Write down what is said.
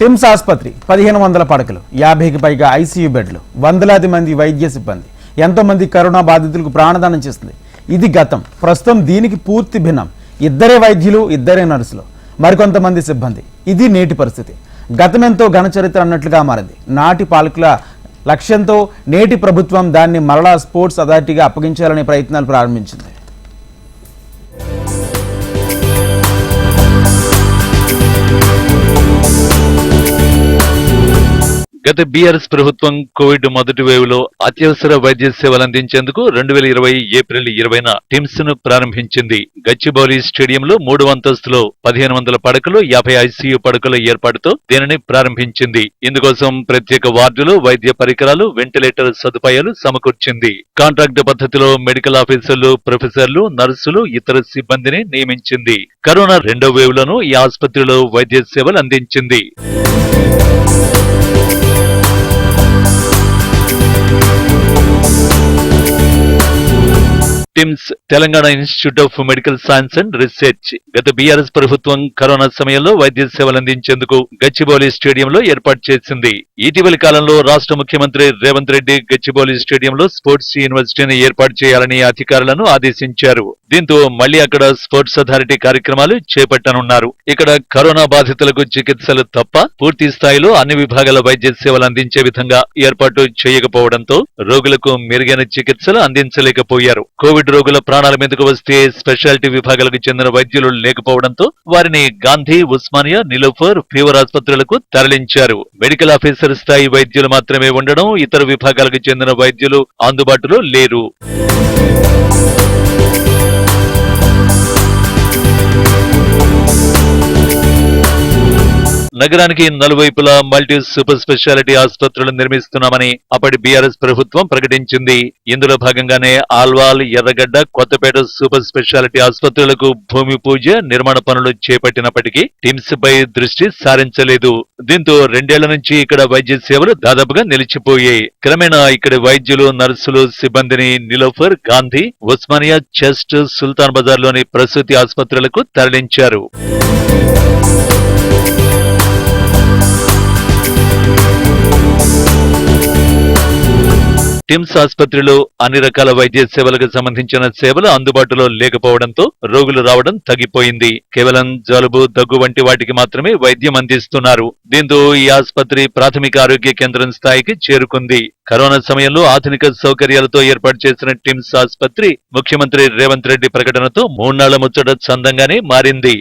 TIMS ఆసుపత్రి 1500 పడకలు, 50కి పైగా ఐసీయూ బెడ్లు, వందలాది మంది వైద్య సిబ్బంది, ఎంతో మంది కరోనా బాధితులకు ప్రాణదానం చేస్తుంది. ఇది గతం. ప్రస్తుతం దీనికి పూర్తి భిన్నం. ఇద్దరే వైద్యులు, ఇద్దరే నర్సులు, మరికొంతమంది సిబ్బంది. ఇది నేటి పరిస్థితి. గతమెంతో ఘనచరిత్ర అన్నట్లుగా మారింది. నాటి పాలకుల లక్ష్యంతో నేటి ప్రభుత్వం దాన్ని మరలా స్పోర్ట్స్ అథారిటీగా అప్పగించాలనే ప్రయత్నాలు ప్రారంభించింది. గత బీఆర్ఎస్ ప్రభుత్వం కోవిడ్ మొదటి వేవ్ లో అత్యవసర వైద్య సేవలు అందించేందుకు 2020 ఏప్రిల్ 20న టిమ్స్ ను ప్రారంభించింది. గచ్చిబౌలి స్టేడియంలో 3వ అంతస్తులో 1500 పడకలు, 50 ఐసీయూ పడకల ఏర్పాటుతో దీనిని ప్రారంభించింది. ఇందుకోసం ప్రత్యేక వార్డులు, వైద్య పరికరాలు, వెంటిలేటర్ సదుపాయాలు సమకూర్చింది. కాంట్రాక్ట్ పద్ధతిలో మెడికల్ ఆఫీసర్లు, ప్రొఫెసర్లు, నర్సులు, ఇతర సిబ్బందిని నియమించింది. కరోనా రెండో వేవ్ లోనూ ఈ ఆసుపత్రిలో వైద్య సేవలు అందించింది. TIMS Telangana institute of medical science and research గత బీఆర్ఎస్ ప్రభుత్వం కరోనా సమయంలో వైద్య సేవలు అందించేందుకు గచ్చిబౌలి స్టేడియంలో ఏర్పాటు చేసింది. ఇటీవలి కాలంలో రాష్ట్ర ముఖ్యమంత్రి రేవంత్ రెడ్డి గచ్చిబౌలి స్టేడియంలో స్పోర్ట్స్ యూనివర్సిటీని ఏర్పాటు చేయాలని అధికారులను ఆదేశించారు. దీంతో మళ్లీ అక్కడ స్పోర్ట్స్ అథారిటీ కార్యక్రమాలు చేపట్టనున్నారు. ఇక్కడ కరోనా బాధితులకు చికిత్సలు తప్ప పూర్తి స్థాయిలో అన్ని విభాగాల వైద్య సేవలు అందించే విధంగా ఏర్పాటు చేయకపోవడంతో రోగులకు మెరుగైన చికిత్సలు అందించలేకపోయారు. కోవిడ్ రోగుల ప్రాణాల మీదకు వస్తే స్పెషాలిటీ విభాగాలకు చెందిన వైద్యులు లేకపోవడంతో వారిని గాంధీ, ఉస్మానియా, నిలోఫర్, ఫీవర్ ఆసుపత్రులకు తరలించారు. మెడికల్ ఆఫీసర్ స్థాయి వైద్యులు మాత్రమే ఉండడం, ఇతర విభాగాలకు చెందిన వైద్యులు అందుబాటులో లేరు. నగరానికి నలువైపులా మల్టీ సూపర్ స్పెషాలిటీ ఆసుపత్రులు నిర్మిస్తున్నామని అప్పటి బీఆర్ఎస్ ప్రభుత్వం ప్రకటించింది. ఇందులో భాగంగానే ఆల్వాల్, ఎర్రగడ్డ, కొత్తపేట సూపర్ స్పెషాలిటీ ఆసుపత్రులకు భూమి పూజ, నిర్మాణ పనులు చేపట్టినప్పటికీ టిమ్స్ పై దృష్టి సారించలేదు. దీంతో 2 ఏళ్ల నుంచి ఇక్కడ వైద్య సేవలు దాదాపుగా నిలిచిపోయాయి. క్రమేణా ఇక్కడి వైద్యులు, నర్సులు, సిబ్బందిని నిలోఫర్, గాంధీ, ఉస్మానియా, చెస్ట్, 'సుల్తాన్ బజార్' లోని ప్రసూతి ఆసుపత్రులకు తరలించారు. టిమ్స్ ఆసుపత్రిలో అన్ని రకాల వైద్య సేవలకు సంబంధించిన సేవలు అందుబాటులో లేకపోవడంతో రోగులు రావడం తగ్గిపోయింది. కేవలం జలుబు, దగ్గు వంటి వాటికి మాత్రమే వైద్యం అందిస్తున్నారు. దీంతో ఈ ఆసుపత్రి ప్రాథమిక ఆరోగ్య కేంద్రం స్థాయికి చేరుకుంది. కరోనా సమయంలో ఆధునిక సౌకర్యాలతో ఏర్పాటు చేసిన టిమ్స్ ఆసుపత్రి ముఖ్యమంత్రి రేవంత్ రెడ్డి ప్రకటనతో 3 నాళ్ల ముచ్చట చందంగానే మారింది.